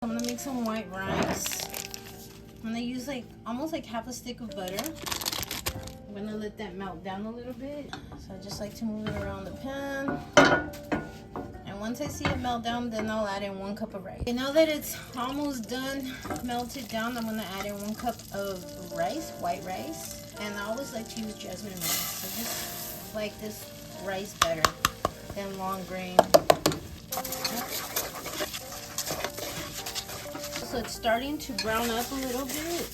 I'm gonna make some white rice. I'm gonna use like almost like half a stick of butter. I'm gonna let that melt down a little bit. So I just like to move it around the pan. And once I see it melt down, then I'll add in 1 cup of rice. Okay, now that it's almost done, melted down, I'm gonna add in 1 cup of rice, white rice. And I always like to use jasmine rice. I just like this rice better than long grain. So it's starting to brown up a little bit.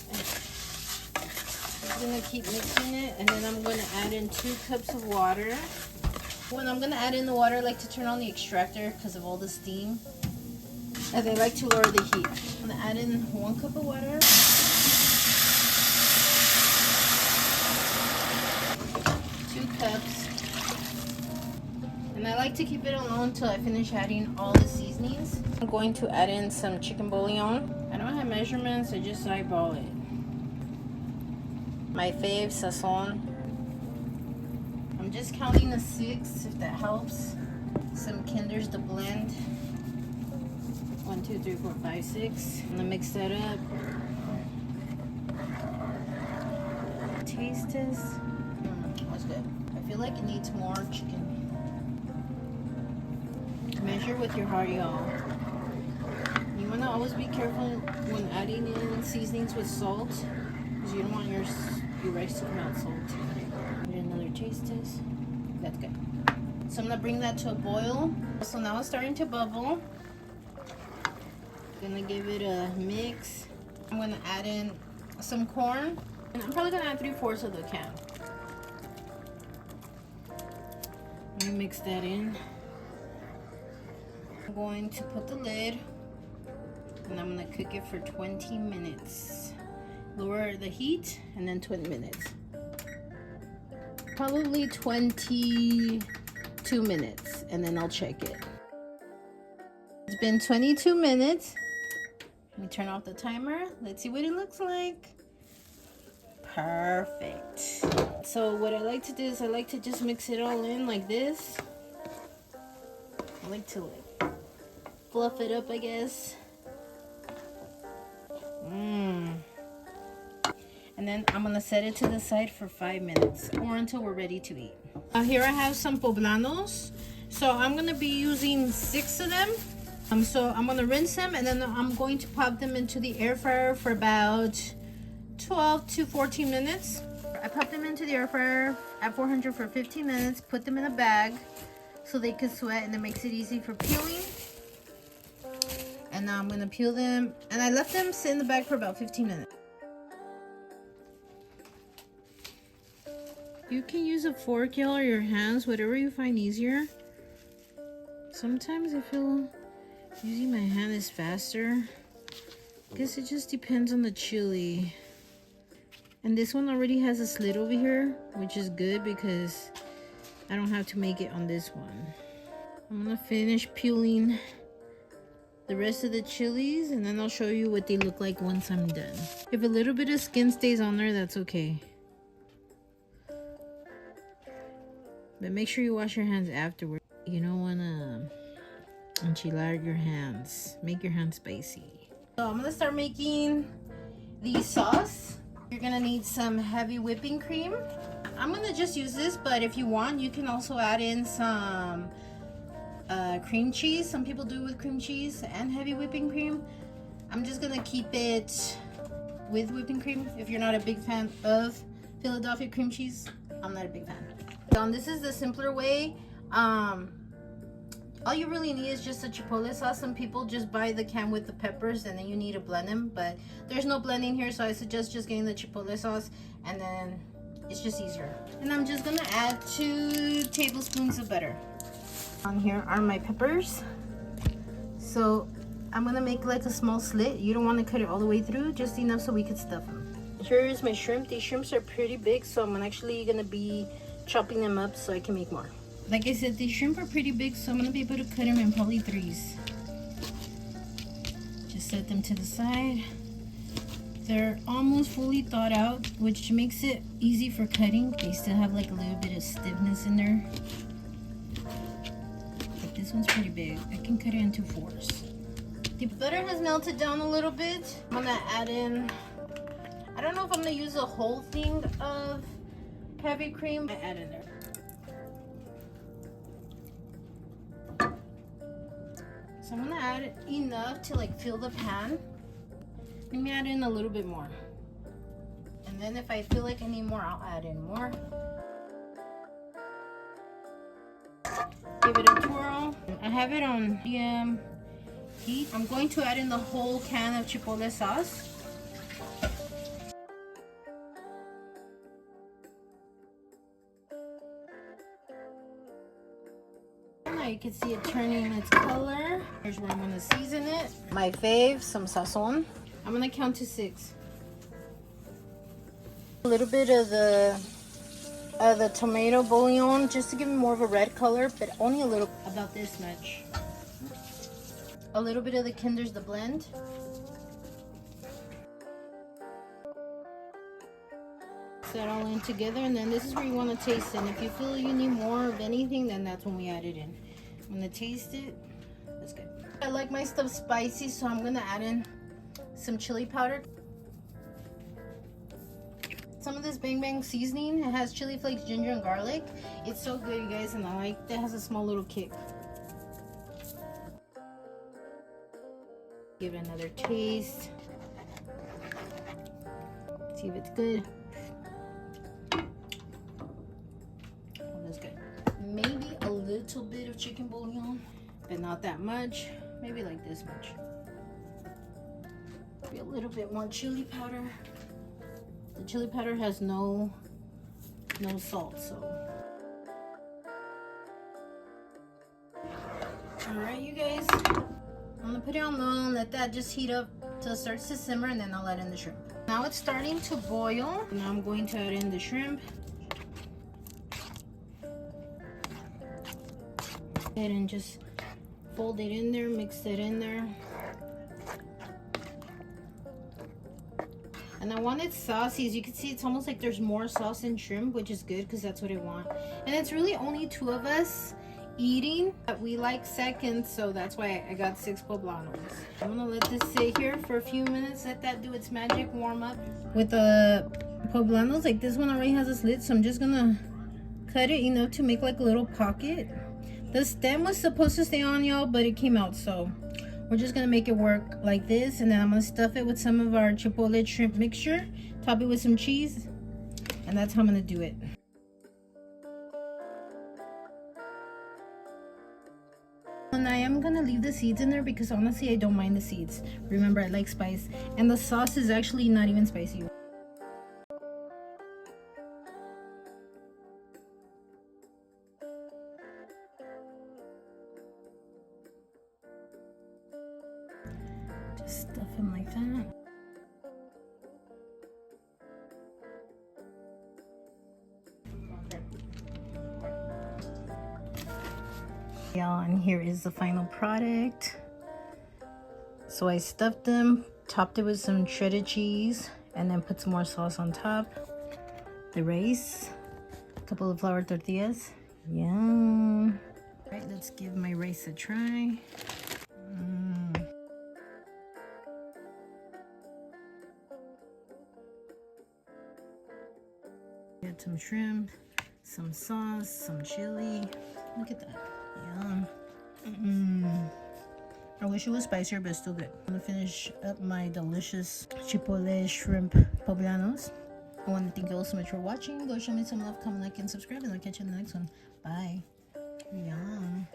I'm gonna keep mixing it, and then I'm gonna add in 2 cups of water. When I'm gonna add in the water, I like to turn on the extractor because of all the steam, and I like to lower the heat. I'm gonna add in 1 cup of water, 2 cups, and I like to keep it alone until I finish adding all the seasonings. I'm going to add in some chicken bouillon. I don't have measurements, I just eyeball it. My fave, sazon. I'm just counting to 6 if that helps. Some Kinders to blend. 1, 2, 3, 4, 5, 6. I'm gonna mix that up. Taste this. That's good. I feel like it needs more chicken. Measure with your heart, y'all. You want to always be careful when adding in seasonings with salt, because you don't want your rice to come out salty. Get another taste test. That's good. So I'm going to bring that to a boil. So now it's starting to bubble. Gonna give it a mix. I'm going to add in some corn, and I'm probably going to add 3/4 of the can. Let me mix that in. I'm going to put the lid, and I'm going to cook it for 20 minutes. Lower the heat, and then 20 minutes. Probably 22 minutes, and then I'll check it. It's been 22 minutes. Let me turn off the timer. Let's see what it looks like. Perfect. So what I like to do is I like to just mix it all in like this. I like to fluff it up, I guess. And then I'm gonna set it to the side for 5 minutes or until we're ready to eat. Here I have some poblanos. So I'm gonna be using 6 of them. So I'm gonna rinse them, and then I'm going to pop them into the air fryer for about 12 to 14 minutes. I pop them into the air fryer at 400 for 15 minutes, put them in a bag so they can sweat, and it makes it easy for peeling. And now I'm gonna peel them, and I left them sit in the bag for about 15 minutes. You can use a fork, y'all, or your hands, whatever you find easier. Sometimes I feel using my hand is faster. I guess it just depends on the chili. And this one already has a slit over here, which is good because I don't have to make it on this one. I'm gonna finish peeling the rest of the chilies, and then I'll show you what they look like once I'm done. If a little bit of skin stays on there, that's okay. But make sure you wash your hands afterward. You don't wanna enchilar your hands. Make your hands spicy. So I'm gonna start making the sauce. You're gonna need some heavy whipping cream. I'm gonna just use this, but if you want, you can also add in some cream cheese. Some people do it with cream cheese and heavy whipping cream. I'm just gonna keep it with whipping cream. If you're not a big fan of Philadelphia cream cheese, I'm not a big fan. This is the simpler way. All you really need is just a chipotle sauce. Some people just buy the can with the peppers, and then you need to blend them, but there's no blending here, so I suggest just getting the chipotle sauce, and then it's just easier. And I'm just gonna add 2 tablespoons of butter. On here are my peppers. So I'm gonna make like a small slit. You don't want to cut it all the way through, just enough so we could stuff them. Here's my shrimp. These shrimps are pretty big, so I'm actually gonna be chopping them up so I can make more. Like I said, these shrimp are pretty big, so I'm gonna be able to cut them in probably 3s. Just set them to the side. They're almost fully thawed out, which makes it easy for cutting. They still have like a little bit of stiffness in there. But this one's pretty big. I can cut it into 4s. The butter has melted down a little bit. I'm gonna add in, I don't know if I'm gonna use a whole thing of heavy cream. I add in there. So I'm gonna add enough to like fill the pan. Let me add in a little bit more. And then if I feel like I need more, I'll add in more. Give it a twirl. I have it on medium heat. I'm going to add in the whole can of chipotle sauce. Now you can see it turning its color. Here's where I'm gonna season it. My fave, some sazon. I'm gonna count to 6. A little bit of the tomato bouillon just to give it more of a red color, but only a little, about this much. A little bit of the Kinder's the blend. Mix that all in together, and then this is where you want to taste it. And if you feel you need more of anything, then that's when we add it in. I'm gonna taste it. That's good. I like my stuff spicy, so I'm gonna add in some chili powder. Some of this Bang Bang seasoning. It has chili flakes, ginger, and garlic. It's so good, you guys, and I like that. It has a small little kick. Give it another taste. See if it's good. Oh, that's good. Maybe a little bit of chicken bouillon, but not that much. Maybe like this much. Maybe a little bit more chili powder. The chili powder has no salt, so. All right, you guys. I'm gonna put it on low and let that just heat up till it starts to simmer, and then I'll add in the shrimp. Now it's starting to boil. Now I'm going to add in the shrimp. And just fold it in there, mix it in there. And I want it saucy. As you can see, it's almost like there's more sauce in shrimp, which is good because that's what I want. And it's really only 2 of us eating, but we like seconds, so that's why I got 6 poblanos. I'm gonna let this sit here for a few minutes, let that do its magic, warm up. With the poblanos, like this one already has a slit, so I'm just gonna cut it enough to make like a little pocket. The stem was supposed to stay on, y'all, but it came out, so we're just gonna make it work like this, and then I'm gonna stuff it with some of our chipotle shrimp mixture, top it with some cheese, and that's how I'm gonna do it. And I am gonna leave the seeds in there because honestly I don't mind the seeds. Remember, I like spice, and the sauce is actually not even spicy. Just stuff them like that. Yeah, and here is the final product. So I stuffed them, topped it with some shredded cheese, and then put some more sauce on top. The rice, a couple of flour tortillas. Yum. All right, let's give my rice a try. Get some shrimp, some sauce, some chili. Look at that. Yum. I wish it was spicier, but it's still good. I'm gonna finish up my delicious chipotle shrimp poblanos. I want to thank you all so much for watching. Go show me some love, comment, like, and subscribe, and I'll catch you in the next one. Bye. Yum.